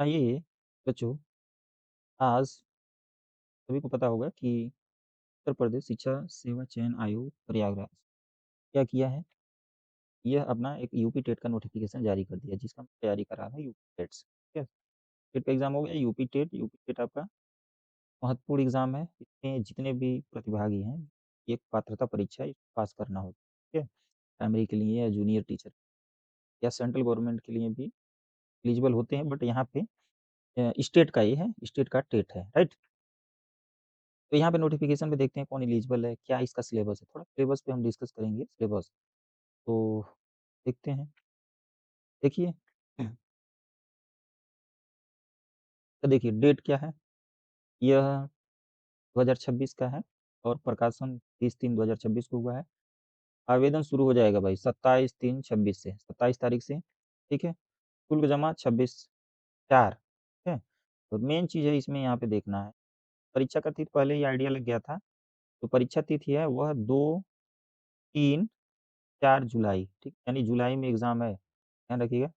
आइए बच्चों, आज सभी को पता होगा कि उत्तर प्रदेश शिक्षा सेवा चयन आयोग प्रयागराज क्या किया है। यह अपना एक यूपी टेट का नोटिफिकेशन जारी कर दिया, जिसका मैं तैयारी कर रहा था, यूपी टेट्स। ठीक है, टेट का एग्जाम हो गया। यूपी टेट आपका महत्वपूर्ण एग्जाम है। इसमें जितने भी प्रतिभागी हैं, एक पात्रता परीक्षा इसको पास करना होता है। ठीक है, प्राइमरी के लिए या जूनियर टीचर या सेंट्रल गवर्नमेंट के लिए भी एलिजिबल होते हैं, बट यहाँ पे स्टेट का ये है, स्टेट का टेट है, राइट। तो यहाँ पे नोटिफिकेशन पे देखते हैं कौन एलिजिबल है, क्या इसका सिलेबस है। थोड़ा सिलेबस पे हम डिस्कस करेंगे, सिलेबस। तो देखते हैं, देखिए। तो देखिए डेट क्या है, यह 2026 का है और प्रकाशन 30/3/2026 को हुआ है। आवेदन शुरू हो जाएगा भाई 27/3/26 से, 27 तारीख से। ठीक है, शुल्क जमा 26/4। ठीक है, तो मेन चीज़ है इसमें यहाँ पे देखना है। परीक्षा का तिथि पहले ही आइडिया लग गया था। तो परीक्षा तिथि है वह 2, 3, 4 जुलाई। ठीक, यानी जुलाई में एग्जाम है, ध्यान रखिएगा।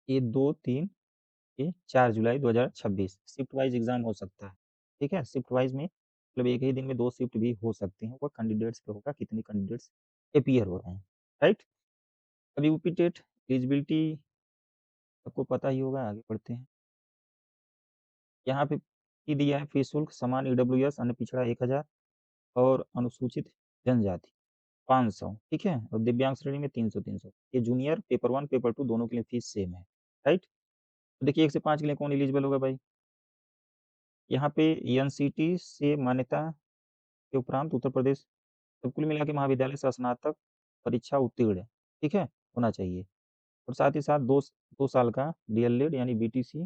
ये 2, 3, ये 4 जुलाई 2026। शिफ्ट वाइज एग्जाम हो सकता है। ठीक है, शिफ्ट वाइज में मतलब एक ही दिन में दो शिफ्ट भी हो सकती हैं। वो कैंडिडेट्स पे होगा, कितने कैंडिडेट्स अपियर हो रहे हैं, राइट। अब यूपी टेट एलिजिबिलिटी आपको पता ही होगा, आगे बढ़ते हैं। यहाँ पे की दिया है फीस शुल्क समान ईडब्ल्यूएस अन्य पिछड़ा 1000 और अनुसूचित जनजाति 500। ठीक है, और दिव्यांग श्रेणी में 300 300। ये जूनियर पेपर 1 पेपर 2 दोनों के लिए फीस सेम है, राइट। तो देखिए 1 से 5 के लिए कौन एलिजिबल होगा भाई। यहाँ पे एनसीटी से मान्यता के उपरांत उत्तर प्रदेश, तो कुल मिला के महाविद्यालय से स्नातक परीक्षा उत्तीर्ण, ठीक है, होना चाहिए। और साथ ही साथ 2 साल का डीएलएड यानी बीटीसी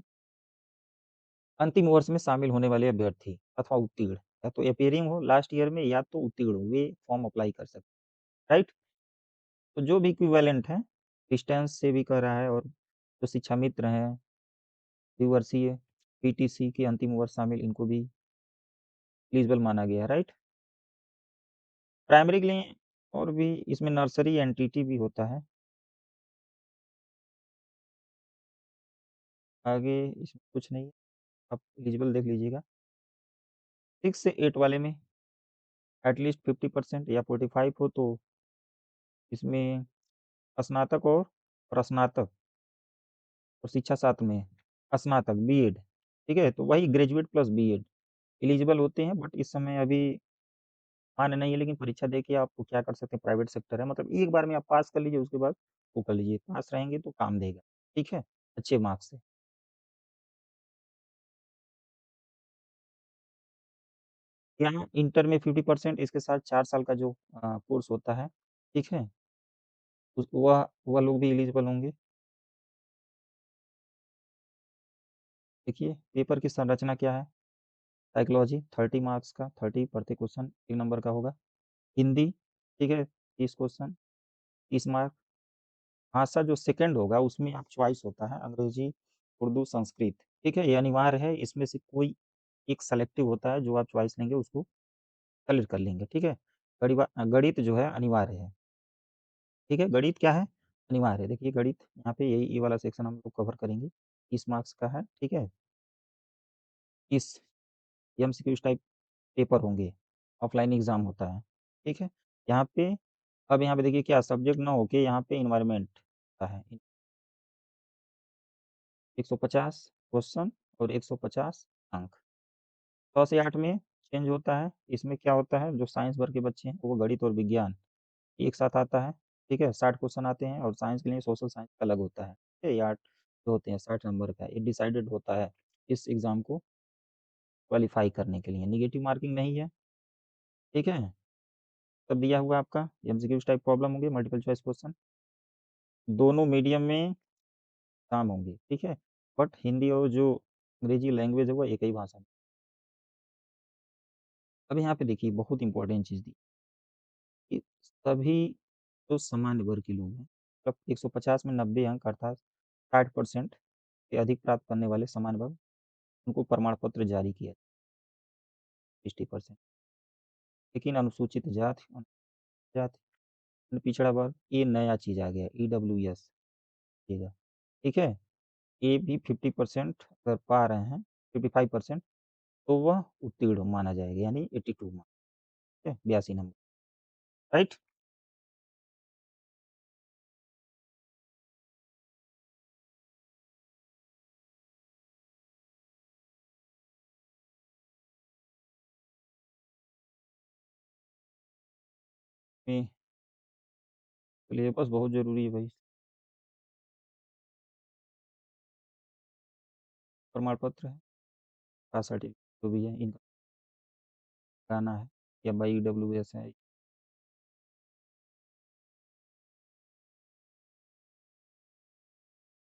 अंतिम वर्ष में शामिल होने वाले अभ्यर्थी अथवा उत्तीर्ण, या तो अपेयरिंग हो लास्ट ईयर में या तो उत्तीर्ण हो, वे फॉर्म अप्लाई कर सकते, राइट। तो जो भी इक्विवेलेंट है, डिस्टेंस से भी कर रहा है, और जो शिक्षा मित्र हैं द्विवर्षीय पीटीसी के अंतिम वर्ष शामिल, इनको भी एलिजिबल माना गया, राइट। प्राइमरी के लिए और भी इसमें नर्सरी एनटीटी भी होता है। आगे इसमें कुछ नहीं, आप एलिजिबल देख लीजिएगा। 6 से 8 वाले में एटलीस्ट 50% या 45 हो तो इसमें स्नातक और प्रस्नातक, और शिक्षा साथ में स्नातक बीएड। ठीक है, तो वही ग्रेजुएट प्लस बीएड एलिजिबल होते हैं। बट इस समय अभी मान्य नहीं है, लेकिन परीक्षा दे के आप क्या कर सकते हैं, प्राइवेट सेक्टर है, मतलब एक बार में आप पास कर लीजिए, उसके बाद वो कर लीजिए, पास रहेंगे तो काम देगा। ठीक है, अच्छे मार्क्स से। यहाँ इंटर में 50%, इसके साथ 4 साल का जो कोर्स होता है, ठीक है, वह लोग भी एलिजिबल होंगे। देखिए पेपर की संरचना क्या है। साइकोलॉजी 30 मार्क्स का, 30 प्रति क्वेश्चन 1 नंबर का होगा। हिंदी, ठीक है, 30 क्वेश्चन, 30 मार्क। भाषा जो सेकंड होगा उसमें आप चॉइस होता है, अंग्रेजी, उर्दू, संस्कृत। ठीक है, ये अनिवार्य है, इसमें से कोई एक सेलेक्टिव होता है, जो आप चॉइस लेंगे उसको क्लियर कर लेंगे। ठीक है, गणित जो है अनिवार्य है। ठीक है, गणित क्या है, अनिवार्य है। देखिए गणित यहाँ पे यही ये वाला सेक्शन हम लोग कवर करेंगे, 30 मार्क्स का है। ठीक है, इस एमसीक्यू टाइप पेपर होंगे, ऑफलाइन एग्जाम होता है। ठीक है, यहाँ पे अब यहाँ पे देखिए क्या सब्जेक्ट ना होके यहाँ पे इन्वायरमेंट का है। 150 क्वेश्चन और 150 अंक। 100 से 8 में चेंज होता है। इसमें क्या होता है, जो साइंस वर्ग के बच्चे हैं वो गणित और विज्ञान एक साथ आता है। ठीक है, 60 क्वेश्चन आते हैं, और साइंस के लिए सोशल साइंस अलग होता है। ठीक है, ये 8 जो होते हैं 60 नंबर का, ये डिसाइडेड होता है इस एग्जाम को क्वालिफाई करने के लिए। निगेटिव मार्किंग नहीं है। ठीक है, तब दिया हुआ आपका एमसीक्यू टाइप प्रॉब्लम होंगे, मल्टीपल चॉइस क्वेश्चन, दोनों मीडियम में काम होंगे। ठीक है, बट हिंदी और जो अंग्रेजी लैंग्वेज है वो एक ही भाषा में। अब यहाँ पे देखिए बहुत इंपॉर्टेंट चीज़ दी कि सभी जो सामान्य वर्ग के लोग हैं, मतलब 150 में 90 अंक अर्थात 60% से अधिक प्राप्त करने वाले सामान्य वर्ग, उनको प्रमाण पत्र जारी किया 60%। लेकिन अनुसूचित जाति, जाति, पिछड़ा वर्ग, ये नया चीज़ आ गया, ईडब्ल्यूएस। ठीक है? ए भी 50% अगर पा रहे हैं, 55%, तो वह उत्तीर्ण माना जाएगा, यानी 82 मार्क्स, ठीक है? 82 नंबर, राइट? में सिलेबस बहुत ज़रूरी है भाई, प्रमाण पत्र है, कास्ट सर्टिफिकेट जो भी है, इनका गाना है या बाई ईडब्ल्यूएस है,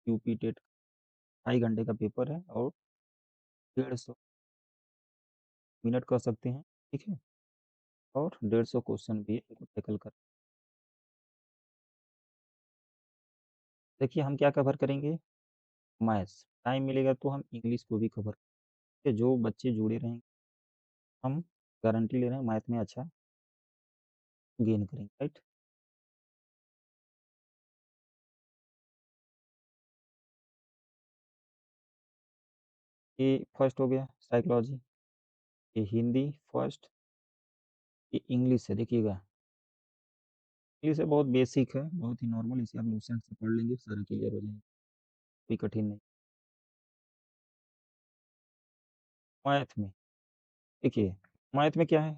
यूपी टेट 2.5 घंटे का पेपर है और 150 मिनट कर सकते हैं, ठीक है? और 150 क्वेश्चन भी इनको टैकल कर। देखिए हम क्या कवर करेंगे, मैथ्स, टाइम मिलेगा तो हम इंग्लिश को भी कवर करेंगे, जो बच्चे जुड़े रहेंगे हम गारंटी ले रहे हैं मैथ में अच्छा गेन करेंगे, राइट? ये फर्स्ट हो गया साइकोलॉजी, ये हिंदी फर्स्ट, ये इंग्लिश है, देखिएगा इंग्लिश है, बहुत बेसिक है, बहुत ही नॉर्मल, इसे आप लूसेंट से पढ़ लेंगे सारा क्लियर हो जाएगा, कोई कठिन नहीं। मैथ में देखिए, मैथ में क्या है,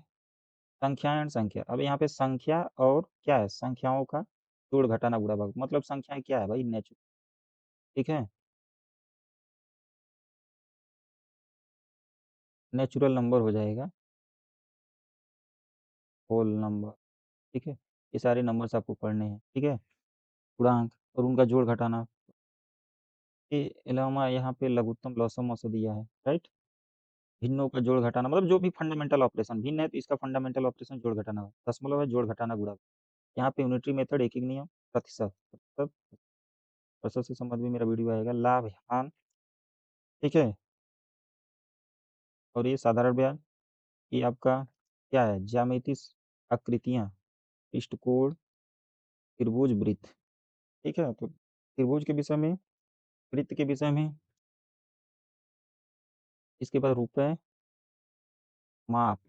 संख्या एंड संख्या। अब यहाँ पे संख्या और क्या है, संख्याओं का जोड़ घटाना गुणा भाग, मतलब संख्याएं क्या है भाई, नेचुरल, ठीक है? नेचुरल नंबर हो जाएगा, होल नंबर, ठीक है? ये सारे नंबर्स आपको पढ़ने हैं, ठीक है? पूर्णांक और उनका जोड़ घटाना, के अलावा यहाँ पे लघुत्तम लॉसम अवश्य दिया है, राइट? भिन्नों का जोड़ घटाना, मतलब जो भी फंडामेंटल ऑपरेशन, भिन्न है तो इसका फंडामेंटल ऑपरेशन जोड़ घटाना है, दशमलव है जोड़ घटाना गुणा। यहाँ पे यूनिटरी मेथड, एक एक नियम, प्रतिशत, प्रतिशत, प्रतिशत से संबंध में मेरा वीडियो आएगा, लाभ हान, ठीक है? और ये साधारण ब्याज, ये आपका क्या है, ज्यामिति आकृतियाँ, इष्टकोण, त्रिभुज, वृत्त, ठीक है? तो त्रिभुज के विषय में, वृत्त के विषय में, इसके बाद रुपए, माप,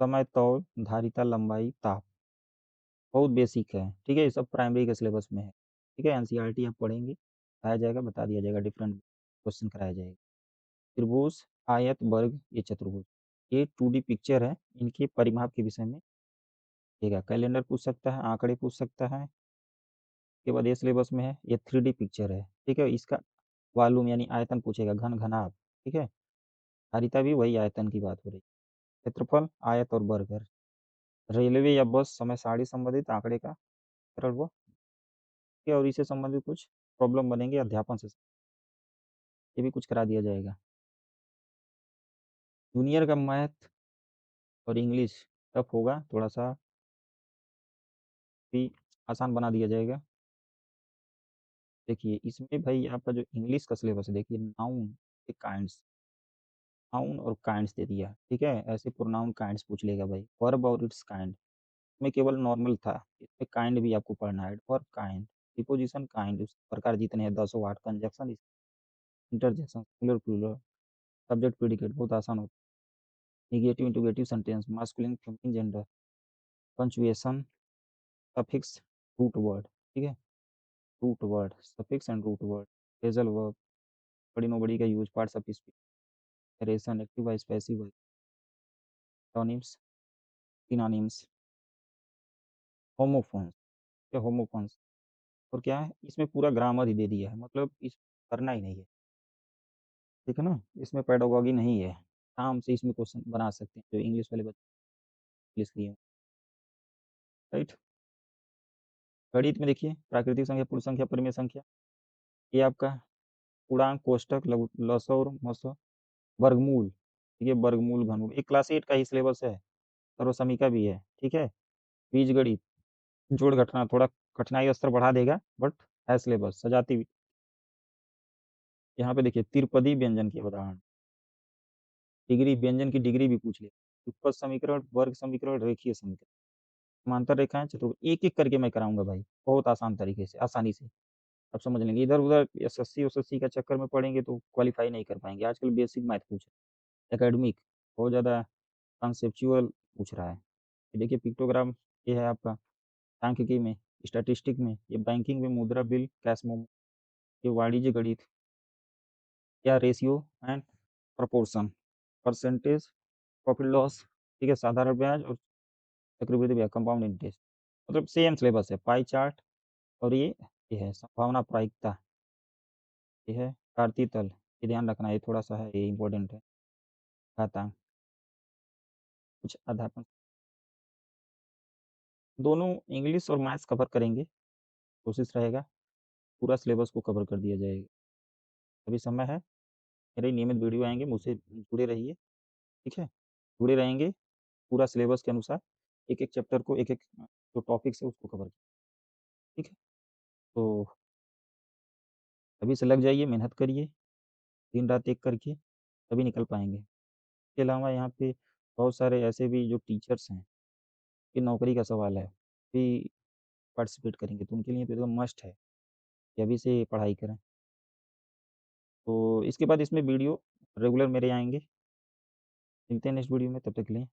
समय, तौल, धारिता, लंबाई, ताप, बहुत बेसिक है, ठीक है? ये सब प्राइमरी के सिलेबस में है, ठीक है? एनसीईआरटी आप पढ़ेंगे, बताया जाएगा, बता दिया जाएगा, डिफरेंट क्वेश्चन कराया जाएगा। त्रिभुज, आयत, वर्ग, ये चतुर्भुज, ये 2D पिक्चर है, इनके परिमाप के विषय में, ठीक है? कैलेंडर पूछ सकता है, आंकड़े पूछ सकता है, के बाद ये सिलेबस में है, ये 3D पिक्चर है, ठीक है? इसका वॉल्यूम यानी आयतन पूछेगा, घन घनाभ, ठीक है? धारिता भी वही आयतन की बात हो रही है, क्षेत्रफल, आयत और वर्ग, रेलवे या बस समय सारणी संबंधित आंकड़े का सरल वो, और इससे संबंधित कुछ प्रॉब्लम बनेंगे अध्यापन से, ये भी कुछ करा दिया जाएगा। जूनियर का मैथ और इंग्लिश टफ होगा थोड़ा सा, भी आसान बना दिया जाएगा। देखिए इसमें भाई आपका जो इंग्लिश का सिलेबस है, देखिए नाउन के काइंड्स, नाउन और काइंड्स दे दिया, ठीक है? ऐसे प्रोनाउन काइंड्स पूछ लेगा भाई, वर्ब और इट्स काइंड में केवल नॉर्मल था, इसमें काइंड भी आपको पढ़ना है, वर्ब काइंड, प्रीपोजिशन काइंड, उस प्रकार जितने हैं 10 8, conjunction, interjection, singular plural, subject predicate, बहुत आसान होता है, negative integrative sentence, masculine feminine gender, punctuation, suffix, root word, ठीक है? Root word, suffix and root word, phrasal verb, बड़ी नो बड़ी का use, parts of speech, narration, active voice, passive voice, antonyms, synonyms, homophones, क्या होमोफोन्स, और क्या है, इसमें पूरा ग्रामर ही दे दिया है, मतलब इस करना ही नहीं है, ठीक है ना? इसमें पेडागोगी नहीं है, आराम से इसमें क्वेश्चन बना सकते हैं जो इंग्लिश वाले बच्चे इंग्लिश लिए, राइट? गणित में देखिए, प्राकृतिक संख्या, पूर्ण संख्या, परिमेय संख्या, ये आपका पूर्णांक, कोष्टक, लघु लसौ और मसौ, वर्गमूल, ठीक है? वर्गमूल, घनमूल, एक क्लास 8 का ही सिलेबस है, सर्वसमीका भी है, ठीक है? बीजगणित, जोड़ घटाना थोड़ा कठिनाई स्तर बढ़ा देगा, बट है सिलेबस, सजाती भी। यहाँ पे देखिए त्रिपदी व्यंजन के उदाहरण, डिग्री, व्यंजन की डिग्री भी पूछ ले, उत्पन्न समीकरण, वर्ग समीकरण, रेखीय समीकरण, समांतर रेखाएं, चतुर्भुज, एक एक करके मैं कराऊंगा भाई, बहुत आसान तरीके से, आसानी से, आप समझ लेंगे। इधर-उधर एसएससी-वेसएससी का चक्कर में पड़ेंगे तो क्वालीफाई नहीं कर पाएँगे। आजकल बेसिक मैथ पूछ एकेडमिक बहुत ज़्यादा कॉन्सेप्चुअल पूछ रहा है। ये देखिए पिक्टोग्राम ये है आपका सांख्यिकी में, स्टैटिस्टिक में, ये बैंकिंग में मुद्रा बिल, कैश मेमो, ये वाणिज्य गणित या ratio and proportion, percentage, profit loss, ठीक है, साधारण ब्याज और चक्रवृद्धि ब्याज, कंपाउंड इंटरेस्ट, मतलब सेम सिलेबस है। पाई चार्ट और ये है संभावना प्रायिकता, ये है कार्तीय तल, ये ध्यान रखना, ये थोड़ा-सा है, ये इम्पोर्टेंट है। घातांक, कुछ अध्यापन दोनों इंग्लिश और मैथ्स कवर करेंगे, कोशिश रहेगा पूरा सिलेबस को कवर कर दिया जाएगा। अभी समय है, मेरे नियमित वीडियो आएँगे, मुझसे जुड़े रहिए, ठीक है? जुड़े रहेंगे, पूरा सिलेबस के अनुसार एक-एक चैप्टर को एक-एक जो टॉपिक्स है उसको कवर ठीक है? तो अभी से लग जाइए, मेहनत करिए, दिन-रात एक करके, तभी निकल पाएँगे। इसके अलावा यहाँ पे बहुत सारे ऐसे भी जो टीचर्स हैं, कि नौकरी का सवाल है, भी पार्टिसिपेट करेंगे, तो उनके लिए तो एकदम मस्ट है कि अभी से पढ़ाई करें। तो इसके बाद इसमें वीडियो रेगुलर मेरे आएँगे, मिलते हैं नेक्स्ट वीडियो में, तब तक के लिए